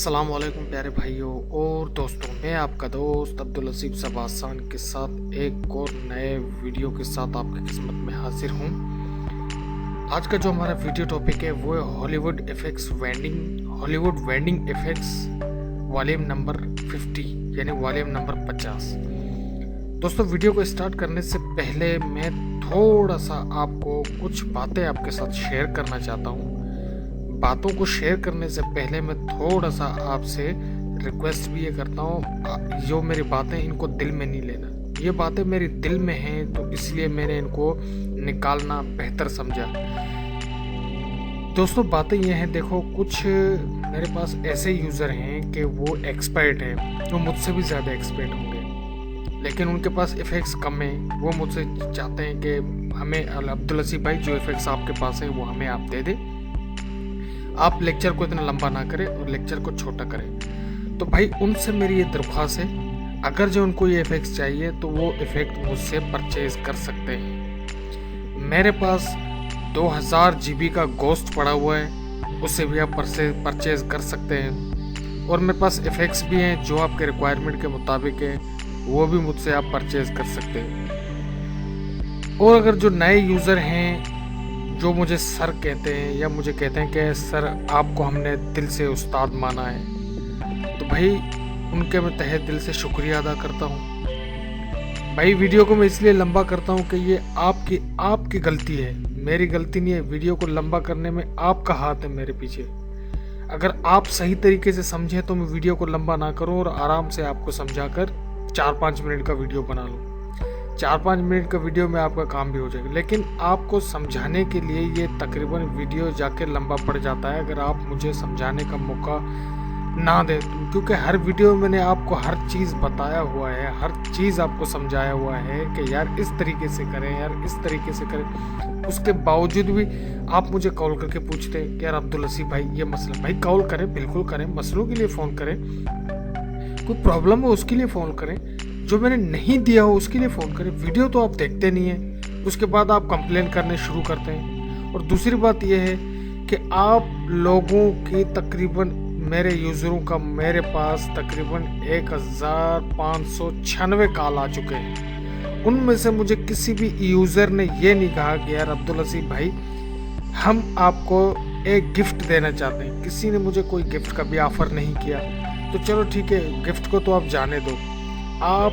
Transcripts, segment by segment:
अस्सलाम वालेकुम प्यारे भाइयों और दोस्तों, मैं आपका दोस्त अब्दुल लतीफ़ सबासान के साथ एक और नए वीडियो के साथ आपकी खिदमत में हाजिर हूँ। आज का जो हमारा वीडियो टॉपिक है वो है Hollywood vending effects volume number 50 यानी वॉल्यूम नंबर 50। दोस्तों, वीडियो को स्टार्ट करने से पहले मैं थोड़ा सा आपको कुछ बातें आपके साथ शेयर करना चाहता हूँ। बातों को शेयर करने से पहले मैं थोड़ा सा आपसे रिक्वेस्ट भी ये करता हूँ, जो मेरी बातें इनको दिल में नहीं लेना। ये बातें मेरी दिल में हैं तो इसलिए मैंने इनको निकालना बेहतर समझा। दोस्तों, बातें ये हैं, देखो कुछ मेरे पास ऐसे यूज़र हैं कि वो एक्सपर्ट हैं, वो मुझसे भी ज़्यादा एक्सपर्ट होंगे, लेकिन उनके पास इफ़ेक्ट्स कम हैं। वो मुझसे चाहते हैं कि हमें अब्दुल लतीफ़ भाई जो इफ़ेक्ट्स आपके पास हैं वो हमें आप दे दें, आप लेक्चर को इतना लंबा ना करें और लेक्चर को छोटा करें। तो भाई उनसे मेरी ये दरख्वास्त है, अगर जो उनको ये इफ़ेक्ट्स चाहिए तो वो इफ़ेक्ट मुझसे परचेज़ कर सकते हैं। मेरे पास 2000 GB का गोश्त पड़ा हुआ है, उससे भी आप परचेज़ कर सकते हैं। और मेरे पास इफ़ेक्ट्स भी हैं जो आपके रिक्वायरमेंट के मुताबिक है, वो भी मुझसे आप परचेज़ कर सकते हैं। और अगर जो नए यूज़र हैं जो मुझे सर कहते हैं या मुझे कहते हैं कि सर आपको हमने दिल से उस्ताद माना है, तो भाई उनके मैं तहे दिल से शुक्रिया अदा करता हूँ। भाई वीडियो को मैं इसलिए लंबा करता हूँ कि ये आपकी गलती है, मेरी गलती नहीं है। वीडियो को लंबा करने में आपका हाथ है मेरे पीछे। अगर आप सही तरीके से समझें तो मैं वीडियो को लंबा ना करूँ और आराम से आपको समझाकर 4-5 मिनट का वीडियो बना लूँ। 4-5 मिनट का वीडियो में आपका काम भी हो जाएगा, लेकिन आपको समझाने के लिए ये तकरीबन वीडियो जाके लंबा पड़ जाता है अगर आप मुझे समझाने का मौका ना दें। क्योंकि हर वीडियो में मैंने आपको हर चीज़ बताया हुआ है, हर चीज़ आपको समझाया हुआ है कि यार इस तरीके से करें, यार इस तरीके से करें। उसके बावजूद भी आप मुझे कॉल करके पूछते हैं कि यार अब्दुल लतीफ़ भाई ये मसला। भाई कॉल करें, बिल्कुल करें, मसलों के लिए फ़ोन करें, कोई प्रॉब्लम हो उसके लिए फ़ोन करें, जो मैंने नहीं दिया हो उसके लिए फ़ोन करें। वीडियो तो आप देखते नहीं हैं, उसके बाद आप कंप्लेन करने शुरू करते हैं। और दूसरी बात यह है कि आप लोगों की तकरीबन मेरे यूज़रों का मेरे पास तकरीबन 1596 कॉल आ चुके हैं। उनमें से मुझे किसी भी यूज़र ने ये नहीं कहा कि यार अब्दुल लतीफ़ भाई हम आपको एक गिफ्ट देना चाहते हैं। किसी ने मुझे कोई गिफ्ट का भी ऑफ़र नहीं किया। तो चलो ठीक है, गिफ्ट को तो आप जाने दो। आप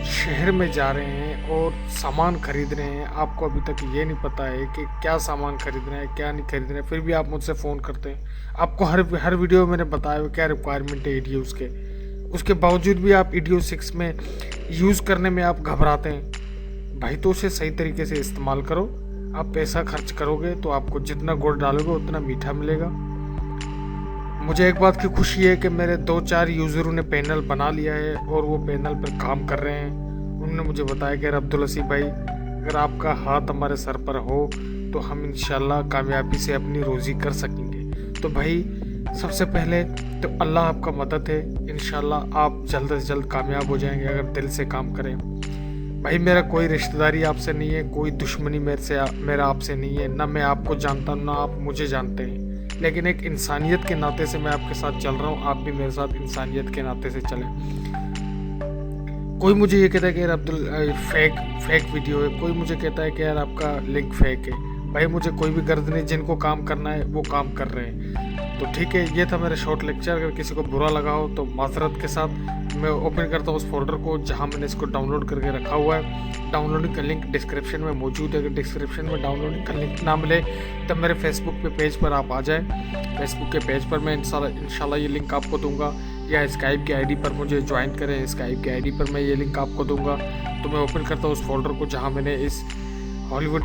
शहर में जा रहे हैं और सामान खरीद रहे हैं, आपको अभी तक ये नहीं पता है कि क्या सामान खरीदना है क्या नहीं खरीदना है, फिर भी आप मुझसे फ़ोन करते हैं। आपको हर वीडियो में मैंने बताया हुआ क्या रिक्वायरमेंट है ईडीयूज़ के, उसके बावजूद भी आप ईडीयू 6 में यूज़ करने में आप घबराते हैं। भाई तो उसे सही तरीके से इस्तेमाल करो। आप पैसा खर्च करोगे तो आपको जितना गुड़ डालोगे उतना मीठा मिलेगा। मुझे एक बात की खुशी है कि मेरे 2-4 यूज़रों ने पैनल बना लिया है और वो पैनल पर काम कर रहे हैं। उन्होंने मुझे बताया कि अब्दुल लतीफ़ भाई अगर आपका हाथ हमारे सर पर हो तो हम इंशाल्लाह कामयाबी से अपनी रोज़ी कर सकेंगे। तो भाई सबसे पहले तो अल्लाह आपका मदद है, इंशाल्लाह आप जल्द से जल्द कामयाब हो जाएंगे अगर दिल से काम करें। भाई मेरा कोई रिश्तेदारी आपसे नहीं है, कोई दुश्मनी मेरा आपसे नहीं है, ना मैं आपको जानता हूँ ना आप मुझे जानते हैं, लेकिन एक इंसानियत के नाते से मैं आपके साथ चल रहा हूँ। आप भी मेरे साथ इंसानियत के नाते से चलें। कोई मुझे ये कहता है कि यार अब्दुल फेक वीडियो है, कोई मुझे कहता है कि यार आपका लिंक फेक है। भाई मुझे कोई भी गर्द नहीं, जिनको काम करना है वो काम कर रहे हैं। तो ठीक है, ये था मेरा शॉर्ट लेक्चर। अगर किसी को बुरा लगा हो तो माजरत के साथ मैं ओपन करता हूँ उस फोल्डर को जहाँ मैंने इसको डाउनलोड करके रखा हुआ है। डाउनलोडिंग का लिंक डिस्क्रिप्शन में मौजूद है। अगर डिस्क्रिप्शन में डाउनलोडिंग का लिंक ना मिले तब मेरे फेसबुक पे पेज पर आप आ जाएं। फेसबुक के पेज पर मैं इंशाल्लाह ये लिंक आपको दूंगा, या स्काइप की आईडी पर मुझे ज्वाइन करें। स्काइप की आईडी पर मैं ये लिंक आपको दूंगा। तो मैं ओपन करता हूँ उस फोल्डर को जहाँ मैंने इस Hollywood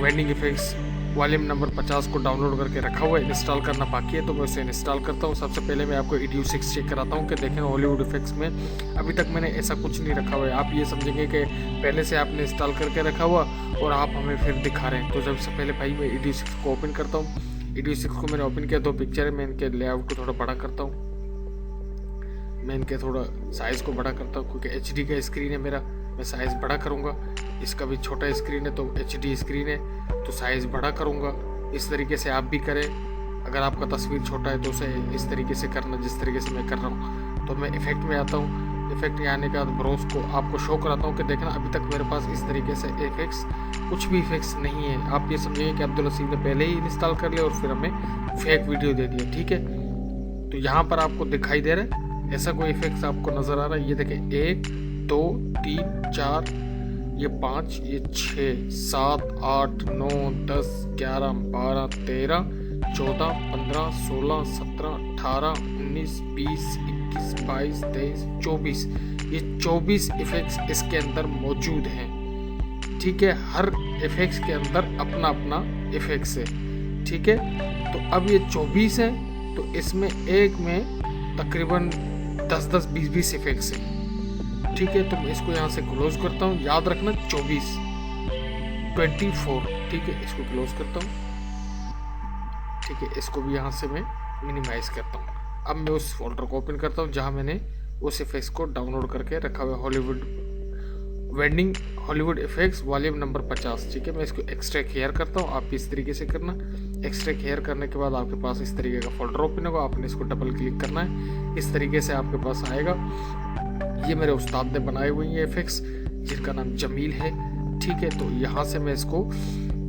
vending effects volume number 50 को डाउनलोड करके रखा हुआ है। इंस्टॉल करना बाकी है तो मैं उसे इंस्टॉल करता हूँ। सबसे पहले मैं आपको ईडीयू 6 चेक कराता हूँ कि देखें हॉलीवुड इफेक्ट्स में अभी तक मैंने ऐसा कुछ नहीं रखा हुआ है। आप ये समझेंगे कि पहले से आपने इंस्टॉल करके रखा हुआ और आप हमें फिर दिखा रहे हैं। तो सबसे पहले भाई मैं ईडीयू 6 को ओपन करता हूँ। ईडीयू 6 को मैंने ओपन किया, 2 पिक्चर है, मैं इनके लेआउट को थोड़ा बड़ा करता हूँ। मैं इनके थोड़ा साइज़ को बड़ा करता हूँ क्योंकि HD का स्क्रीन है मेरा, मैं साइज़ बड़ा करूँगा। इसका भी छोटा स्क्रीन है तो HD स्क्रीन है तो साइज़ बड़ा करूँगा। इस तरीके से आप भी करें। अगर आपका तस्वीर छोटा है तो उसे इस तरीके से करना जिस तरीके से मैं कर रहा हूँ। तो मैं इफेक्ट में आता हूँ, इफेक्ट में आने के बाद ब्रोस को आपको शो कराता हूँ कि देखना अभी तक मेरे पास इस तरीके से इफेक्ट्स कुछ भी इफेक्ट्स नहीं है। आप ये समझिए कि अब्दुल हसीब ने पहले ही इंस्टॉल कर लिया और फिर हमें फेक वीडियो दे दिया, ठीक है। तो यहाँ पर आपको दिखाई दे रहा है ऐसा कोई इफेक्ट्स आपको नज़र आ रहा है। ये देखें 1 2 3 4 ये 5 ये 6 7 8 9 10 11 12 13 14 15 16 17 18 19 20 21 22 23 24 ये 24 इफेक्ट्स इसके अंदर मौजूद हैं, ठीक है। हर इफेक्ट्स के अंदर अपना अपना इफेक्ट्स है, ठीक है। तो अब ये 24 है तो इसमें एक में तकरीबन 10-10 20-20 इफेक्ट्स हैं, ठीक है। तो मैं इसको यहाँ से क्लोज करता हूँ, याद रखना 24 ठीक है। इसको क्लोज करता हूँ, ठीक है। इसको भी यहाँ से मैं मिनिमाइज करता हूँ। अब मैं उस फोल्डर को ओपन करता हूँ जहाँ मैंने उस इफेक्ट्स को डाउनलोड करके रखा हुआ हॉलीवुड इफेक्ट्स वॉल्यूम नंबर 50, ठीक है। मैं इसको एक्सट्रैक्ट हेयर करता हूँ, आप इस तरीके से करना। एक्सट्रैक्ट हेयर करने के बाद आपके पास इस तरीके का फोल्डर ओपन होगा, आपने इसको डबल क्लिक करना है, इस तरीके से आपके पास आएगा। ये मेरे उस्ताद ने बनाए हुए हैं इफेक्ट्स जिनका नाम जमील है, ठीक है। तो यहाँ से मैं इसको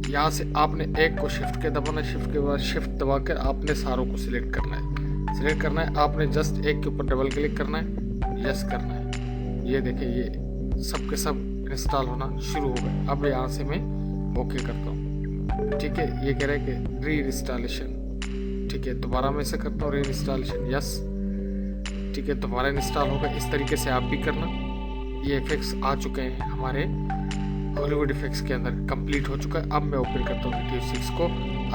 यहाँ से आपने एक को शिफ्ट के दबाना, शिफ्ट के बाद शिफ्ट दबा कर आपने सारों को सिलेक्ट करना है। आपने जस्ट एक के ऊपर डबल क्लिक करना है, यस करना है। ये देखिए ये सब के सब इंस्टॉल होना शुरू हो गए। अब यहाँ से मैं ओके करता हूँ, ठीक है। ये कह रहा है कि री इंस्टॉलेशन, ठीक है। दोबारा मैं इसे करता हूँ री इंस्टॉलेशन, यस, ठीक है। दोबारा इंस्टॉल होगा। इस तरीके से आप भी करना। ये इफेक्ट्स आ चुके हैं हमारे हॉलीवुड इफेक्ट्स के अंदर, कंप्लीट हो चुका है। अब मैं ओपन करता हूँ वीडियो 6 को।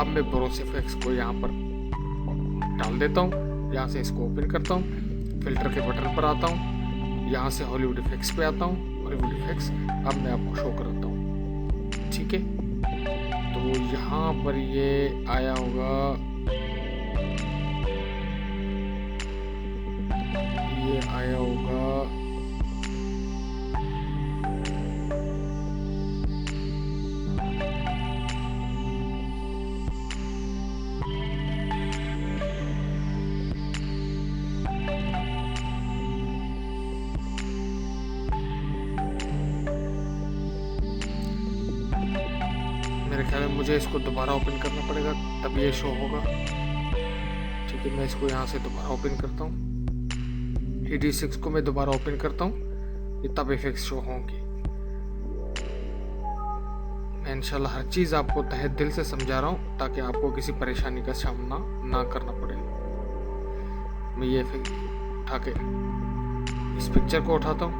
अब मैं ब्रोस इफेक्ट्स को यहाँ पर डाल देता हूँ, यहाँ से इसको ओपन करता हूँ, फिल्टर के बटन पर आता हूँ, यहाँ से हॉलीवुड इफेक्ट्स पे आता हूँ, हॉलीवुड इफेक्ट्स। अब मैं आपको शो कराता हूँ, ठीक है। तो यहाँ पर ये आया होगा, ये आया होगा मेरे ख्याल में मुझे इसको दोबारा ओपन करना पड़ेगा तब ये शो होगा, ठीक है। मैं इसको यहाँ से दोबारा ओपन करता हूँ, ED6 को मैं दोबारा ओपन करता हूँ, ये तब इफेक्ट्स शो होंगे। मैं इंशाल्लाह हर चीज़ आपको तहे दिल से समझा रहा हूँ ताकि आपको किसी परेशानी का सामना ना करना पड़े। मैं ये उठा के इस पिक्चर को उठाता हूँ,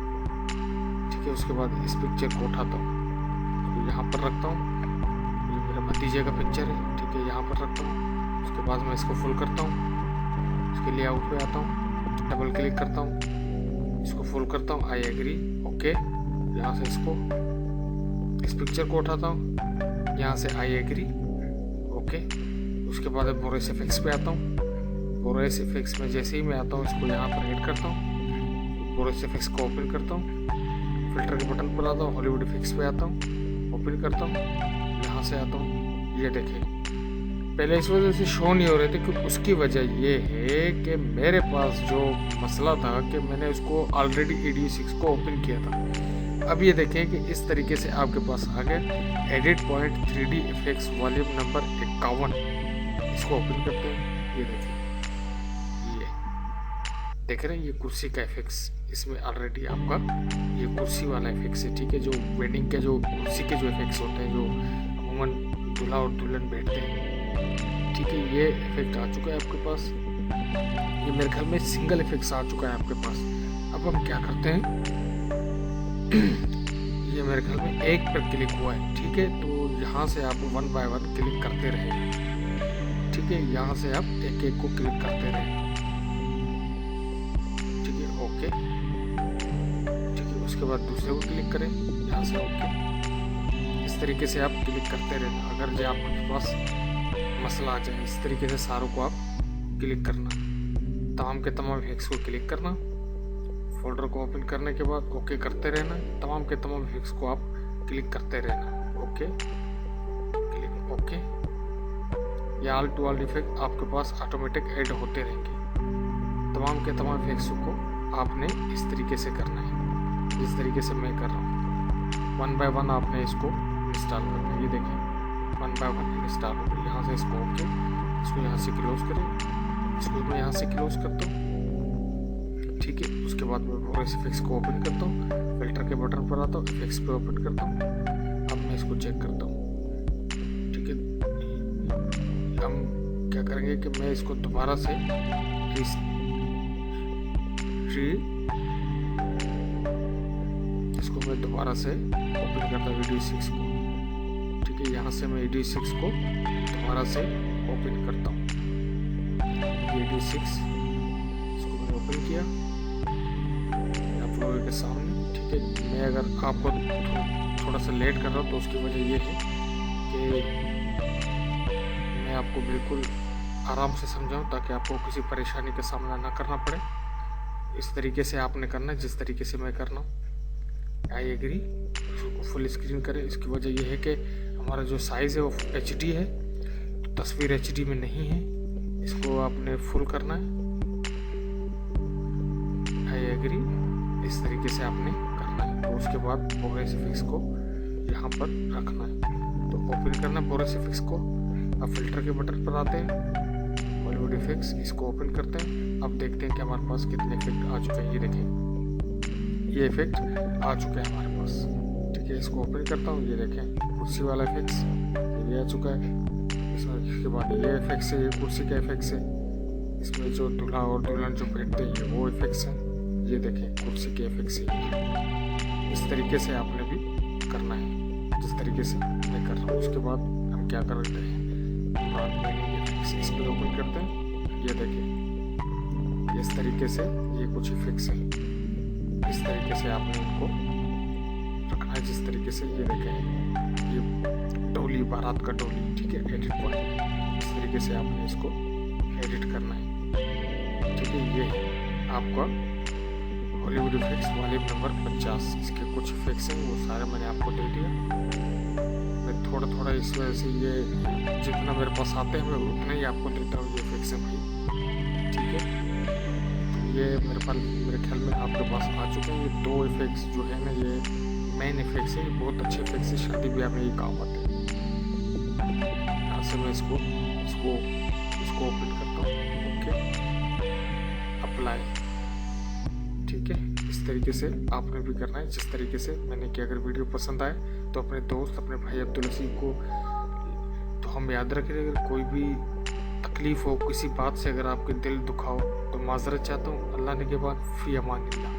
ठीक है। उसके बाद इस पिक्चर को उठाता हूँ, तो यहाँ पर रखता हूँ। ये मेरे भतीजे का पिक्चर है, ठीक है, यहाँ पर रखता हूँ। उसके बाद मैं इसको फुल करता हूँ, इसके लिए आउट पे आता हूँ, डबल क्लिक करता हूँ, इसको फुल करता हूँ, आई एग्री, ओके। यहाँ से इसको इस पिक्चर को उठाता हूँ, यहाँ से आई एग्री, ओके। उसके बाद बोरेस इफेक्ट्स पे आता हूँ। बोरेस इफेक्ट्स में जैसे ही मैं आता हूँ इसको यहाँ पर ऐड करता हूँ, बोरेस इफेक्ट्स को ओपन करता हूँ, फिल्टर के बटन पर आता हूँ, हॉलीवुड इफेक्ट्स पे आता हूँ, ओपन करता हूँ, यहाँ से आता हूँ। ये देखें पहले इस वजह से शो नहीं हो रहे थे कि उसकी वजह ये है कि मेरे पास जो मसला था कि मैंने उसको ऑलरेडी ED6 को ओपन किया था। अब ये देखें कि इस तरीके से आपके पास आ गया edit point 3D effects volume number 51। इसको ओपन करते हैं, ये देखें, ये देख रहे हैं, ये कुर्सी का इफेक्ट्स इसमें ऑलरेडी आपका ये कुर्सी वाला इफेक्ट्स है, ठीक है। जो वेडिंग के जो कुर्सी के जो इफेक्ट्स होते हैं जो अमूमन दूल्हा और दुल्हन बैठते हैं, ठीक है, ये इफेक्ट आ चुका है आपके पास। ये मेरे ख्याल में सिंगल इफेक्ट्स आ चुका है आपके पास। अब हम क्या करते हैं, ये मेरे ख्याल में एक पर क्लिक हुआ है, ठीक है। तो यहाँ से आप 1 बाय 1 क्लिक करते रहें, ठीक है। यहाँ से आप एक एक को क्लिक करते रहें, ठीक है, ओके, ठीक है। उसके बाद दूसरे को क्लिक करें, यहाँ से ओके। इस तरीके से आप क्लिक करते रहना। अगर जो आपके पास मसला आ जाए इस तरीके से सारों को आप क्लिक करना, तमाम के तमाम इफेक्ट्स को क्लिक करना, फोल्डर को ओपन करने के बाद ओके करते रहना, तमाम के तमाम इफेक्ट्स को आप क्लिक करते रहना, ओके, क्लिक ओके, ये ऑल टू ऑल इफेक्ट आपके पास ऑटोमेटिक ऐड होते रहेंगे। तमाम के तमाम इफेक्ट्स को आपने इस तरीके से करना है, जिस तरीके से मैं कर रहा हूँ। 1 बाय 1 आपने इसको इंस्टॉल करना है। ये देखें 1 बाय 1 इंस्टॉल हो गई। यहाँ से इसको ओके, इसको यहाँ से क्लोज करें, इसको मैं यहाँ से क्लोज करता हूँ। ठीक है, उसके बाद मैं वॉइस इफेक्ट्स को ओपन करता हूँ, फिल्टर के बटन पर आता हूँ, इफेक्ट्स पे ओपन करता हूँ। अब मैं इसको चेक करता हूँ। ठीक है, हम क्या करेंगे कि मैं इसको दोबारा से इसको मैं दोबारा से ओपन करता हूँ ED6 को। ठीक है, यहाँ से मैं ED6 को दोबारा से ओपन करता हूँ। ED6 इसको मैंने ओपन किया आप लोगों के सामने। ठीक है, मैं अगर आपको थोड़ा सा लेट कर रहा हूँ तो उसकी वजह ये है कि मैं आपको बिल्कुल आराम से समझाऊँ ताकि आपको किसी परेशानी का सामना ना करना पड़े। इस तरीके से आपने करना है जिस तरीके से मैं करना हूँ। I agree. इसको फुल स्क्रीन करें। इसकी वजह यह है कि हमारा जो साइज़ है वो HD है, तो तस्वीर HD में नहीं है। इसको आपने फुल करना है। I agree. इस तरीके से आपने करना है। तो उसके बाद बोरस इफेक्ट्स को यहाँ पर रखना है। तो ओपन करना बोरस इफेक्ट्स को। अब फिल्टर के बटन पर आते हैं, बॉलीवुड इफेक्ट्स, इसको ओपन करते हैं। अब देखते हैं कि हमारे पास कितने इफेक्ट आ चुके हैं। ये देखें, ये इफेक्ट आ चुके हैं हमारे पास। ठीक है, इसको ओपन करता हूँ। ये देखें कुर्सी वाला इफेक्ट्स ये भी आ चुका है। इसके बाद ये इफेक्ट्स है, ये कुर्सी का इफेक्ट्स है। इसमें जो दूल्हा और दुल्हन जो पहनते हैं वो इफेक्ट्स हैं। ये देखें कुर्सी के इफेक्ट्स है। इस तरीके से आपने भी करना है जिस तरीके से मैं कर रहा हूँ। उसके बाद हम क्या करते हैं, इस पर ओपन करते हैं। ये देखें इस तरीके से ये कुछ इफेक्ट्स हैं। इस तरीके से आपने उनको रखना है जिस तरीके से। ये देखें ये डोली, बारात का डोली। ठीक है, एडिट पॉइंट। इस तरीके से आपने इसको एडिट करना है। ठीक है, ये है आपका हॉलीवुड इफेक्ट्स वॉल्यूम नंबर 50। इसके कुछ इफेक्ट्स हैं वो सारे मैंने आपको दे दिया। मैं थोड़ा थोड़ा इस वजह से ये जितना मेरे पास आते हैं मैं उतना ही आपको देता हूँ। ये इफेक्ट्स हैं भाई। ठीक है, ये मेरे ख्याल में आपके पास आ चुके हैं। ये 2 इफेक्ट्स जो है ना, ये मेन इफेक्ट्स है। ये बहुत अच्छे इफेक्ट्स है, शादी ब्याह में ये काम आते हैं। यहाँ से मैं इसको ओपन करता हूँ। Okay, apply. ठीक है, इस तरीके से आपने भी करना है जिस तरीके से मैंने किया। अगर वीडियो पसंद आए तो अपने दोस्त, अपने भाई अब्दुल असीम को तो हम याद रखें। अगर कोई भी तकलीफ़ हो किसी बात से, अगर आपके दिल दुखाओ तो माजरत चाहता हूँ। अल्लाह ने के बाद फ़ी अमान अल्लाह।